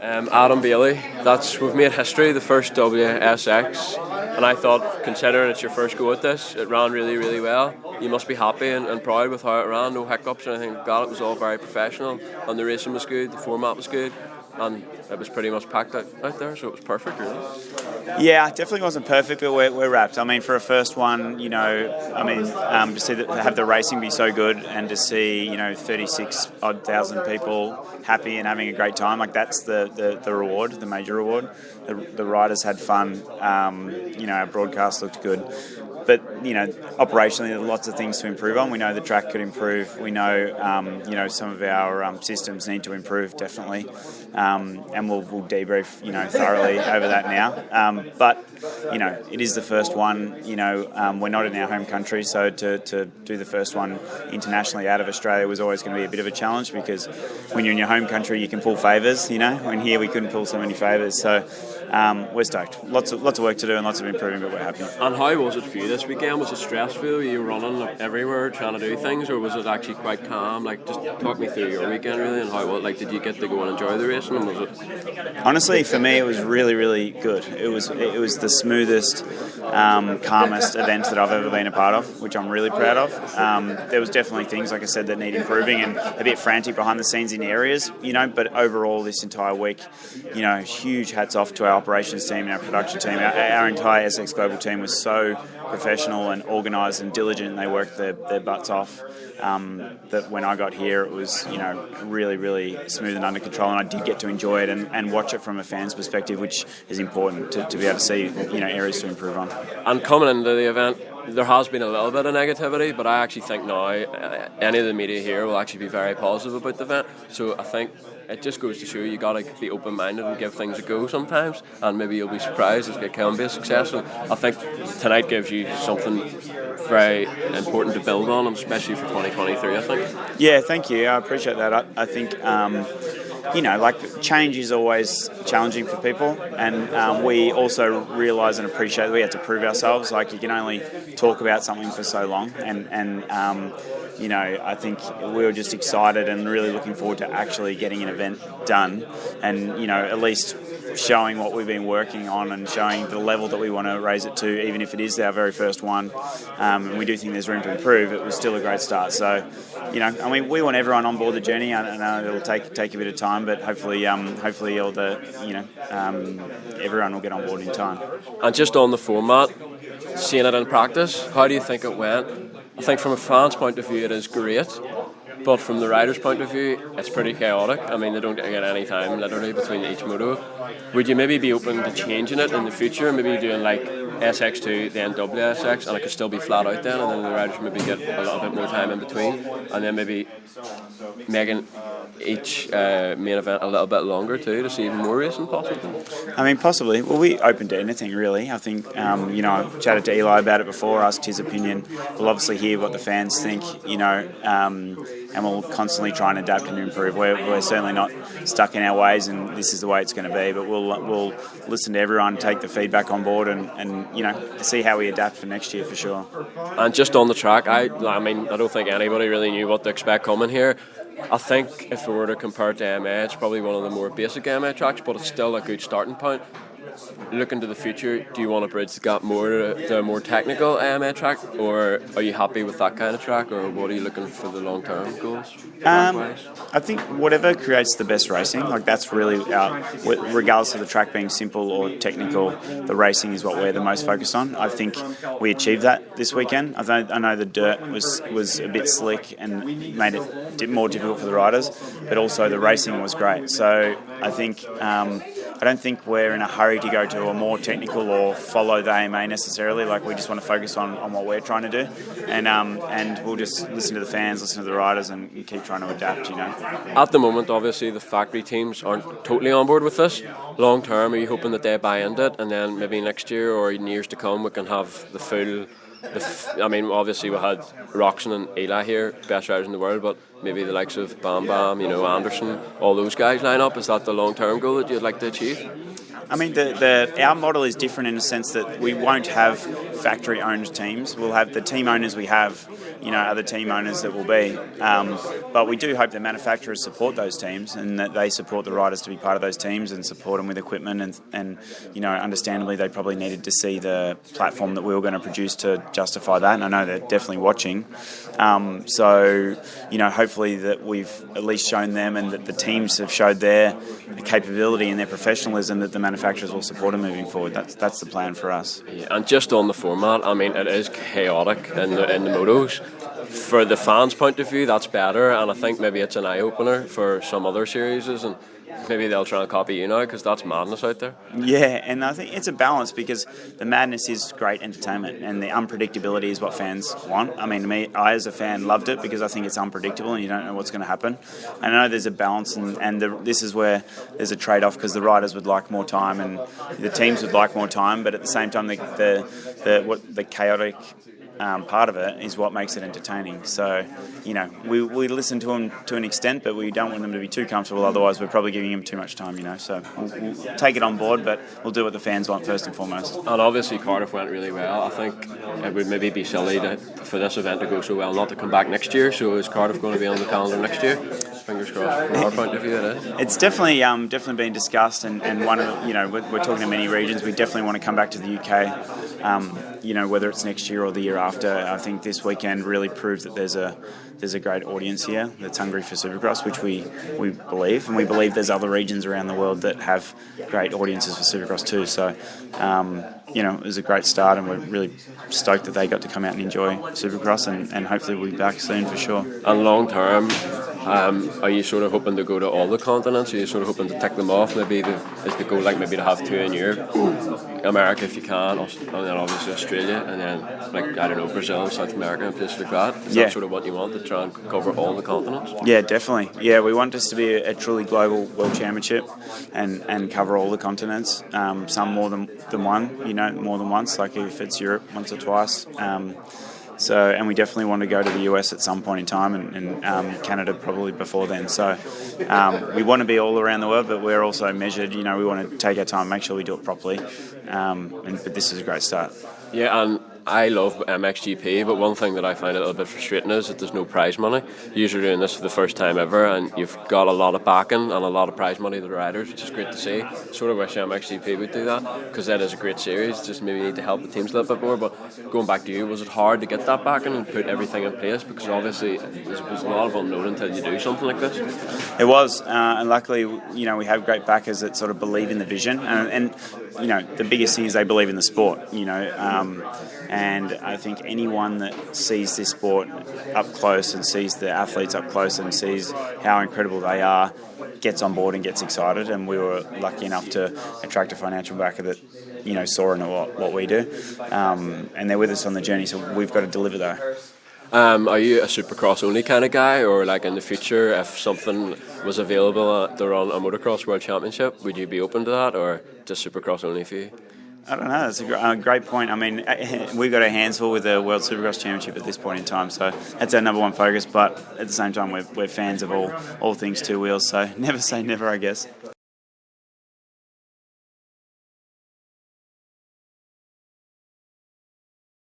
Adam Bailey. We've made history, the first WSX, and I thought, considering it's your first go at this, it ran really, really well. You must be happy and proud with how it ran, no hiccups or anything. God, it was all very professional, and the racing was good, the format was good, and it was pretty much packed out there, so it was perfect, really. Yeah, it definitely wasn't perfect, but we're wrapped. I mean, for a first one, to see that, have the racing be so good and to see, 36,000 people happy and having a great time, like that's the reward, the major reward. The riders had fun. Our broadcast looked good. But, operationally, there are lots of things to improve on. We know the track could improve. We know, some of our systems need to improve, definitely. And we'll debrief, thoroughly over that now. But, it is the first one. We're not in our home country, so to do the first one internationally out of Australia was always going to be a bit of a challenge because when you're in your home country, you can pull favours, When here we couldn't pull so many favours. So we're stoked. Lots of work to do and lots of improving, but we're happy. And how was it for you this weekend? Was it stressful? Were you running everywhere trying to do things, or was it actually quite calm? Like, just talk me through your weekend really, and did you get to go and enjoy the racing? And was it? Honestly, for me, it was really, really good. It was the smoothest, calmest event that I've ever been a part of, which I'm really proud of. There was definitely things, like I said, that need improving and a bit frantic behind the scenes in areas, but overall this entire week, huge hats off to our operations team and our production team. Our entire SX Global team was so professional and organised and diligent, and they worked their butts off. That when I got here, it was really, really smooth and under control, and I did get to enjoy it and watch it from a fan's perspective, which is important to be able to see areas to improve on. And coming into the event, there has been a little bit of negativity, but I actually think now any of the media here will actually be very positive about the event. So I think it just goes to show you got to be open-minded and give things a go sometimes, and maybe you'll be surprised as it can be a success. So I think tonight gives you something very important to build on, especially for 2023, I think. Yeah, thank you. I appreciate that. I think change is always challenging for people, and we also realise and appreciate that we have to prove ourselves. Like, you can only talk about something for so long, and I think we were just excited and really looking forward to actually getting an event done, and at least showing what we've been working on and showing the level that we want to raise it to, even if it is our very first one. And we do think there's room to improve. It was still a great start. So, we want everyone on board the journey. I know it'll take a bit of time, but hopefully all the, everyone will get on board in time. And just on the format, seeing it in practice, how do you think it went? I think from a fan's point of view, it is great. But from the rider's point of view, it's pretty chaotic. I mean, they don't get any time, literally, between each moto. Would you maybe be open to changing it in the future? Maybe doing like SX2, then WSX, and it could still be flat out then, and then the riders maybe get a little bit more time in between, and then maybe making each main event a little bit longer too, to see even more racing possibly? I mean, possibly. Well, we open to anything really. I think, I chatted to Eli about it before, asked his opinion. We'll obviously hear what the fans think, and we'll constantly try and adapt and improve. We're certainly not stuck in our ways, and this is the way it's going to be. But we'll listen to everyone, take the feedback on board, and see how we adapt for next year for sure. And just on the track, I don't think anybody really knew what to expect coming here. I think if we were to compare it to MA, it's probably one of the more basic MA tracks, but it's still a good starting point. Looking to the future, do you want to bridge the gap more to a more technical MA track, or are you happy with that kind of track, or what are you looking for the long-term goals? I think whatever creates the best racing, like that's really regardless of the track being simple or technical, the racing is what we're the most focused on. I think we achieved that this weekend. I know the dirt was a bit slick and made it more difficult for the riders, but also the racing was great. So I think I don't think we're in a hurry to go to a more technical or follow the AMA necessarily. Like, we just want to focus on what we're trying to do, and we'll just listen to the fans, listen to the riders, and keep trying to adapt. At the moment, obviously, the factory teams aren't totally on board with this. Long term, are you hoping that they buy into it, and then maybe next year or in years to come we can have the full? Obviously we had Roxon and Eli here, best riders in the world, but maybe the likes of Bam Bam, Anderson, all those guys line up. Is that the long-term goal that you'd like to achieve? I mean, our model is different in the sense that we won't have factory-owned teams. We'll have the team owners we have other team owners that will be. But we do hope the manufacturers support those teams and that they support the riders to be part of those teams and support them with equipment. And understandably, they probably needed to see the platform that we were going to produce to justify that. And I know they're definitely watching. So hopefully that we've at least shown them and that the teams have showed their capability and their professionalism that the manufacturers will support them moving forward. That's the plan for us. Yeah, and just on the format, I mean, it is chaotic in the motos. For the fans' point of view, that's better, and I think maybe it's an eye-opener for some other series, and maybe they'll try and copy you now because that's madness out there. Yeah, and I think it's a balance because the madness is great entertainment and the unpredictability is what fans want. I mean, I as a fan loved it because I think it's unpredictable and you don't know what's going to happen. And I know there's a balance and this is where there's a trade-off because the riders would like more time and the teams would like more time, but at the same time the chaotic part of it is what makes it entertaining. So, we listen to them to an extent, but we don't want them to be too comfortable. Otherwise, we're probably giving them too much time. So we'll take it on board, but we'll do what the fans want first and foremost. And obviously, Cardiff went really well. I think it would maybe be silly for this event to go so well not to come back next year. So is Cardiff going to be on the calendar next year? Fingers crossed. From our point of view, it is. It's definitely been discussed, and one of we're talking to many regions. We definitely want to come back to the UK. Whether it's next year or the year after. I think this weekend really proved that there's a great audience here that's hungry for Supercross, which we believe, and we believe there's other regions around the world that have great audiences for Supercross too. So, it was a great start, and we're really stoked that they got to come out and enjoy Supercross, and hopefully we'll be back soon for sure. And long term, are you sort of hoping to go to all the continents? Are you sort of hoping to tick them off? Maybe is the goal maybe to have 2 in Europe, America if you can, and then obviously Australia, and then Brazil, South America, and places like that. Is that sort of what you want, to try and cover all the continents? Yeah, definitely. Yeah, we want this to be a truly global world championship and cover all the continents. Some more than one, more than once. Like if it's Europe, once or twice. And we definitely want to go to the US at some point in time, and Canada probably before then. So we want to be all around the world, but we're also measured. We want to take our time, make sure we do it properly. But this is a great start. Yeah, and I love MXGP, but one thing that I find a little bit frustrating is that there's no prize money. You're doing this for the first time ever, and you've got a lot of backing and a lot of prize money to the riders, which is great to see. Sort of wish MXGP would do that, because that is a great series. Just maybe need to help the teams a little bit more. But going back to you, was it hard to get that backing and put everything in place? Because obviously there's a lot of unknown until you do something like this. It was, and luckily, we have great backers that sort of believe in the vision, and the biggest thing is they believe in the sport. And I think anyone that sees this sport up close and sees the athletes up close and sees how incredible they are gets on board and gets excited. And we were lucky enough to attract a financial backer that saw in what we do, and they're with us on the journey. So we've got to deliver that. Are you a Supercross only kind of guy, or in the future, if something was available to run a motocross world championship, would you be open to that, or just Supercross only for you? I don't know. That's a great point. I mean, we've got our hands full with the World Supercross Championship at this point in time, so that's our number one focus. But at the same time, we're fans of all things two wheels, so never say never, I guess.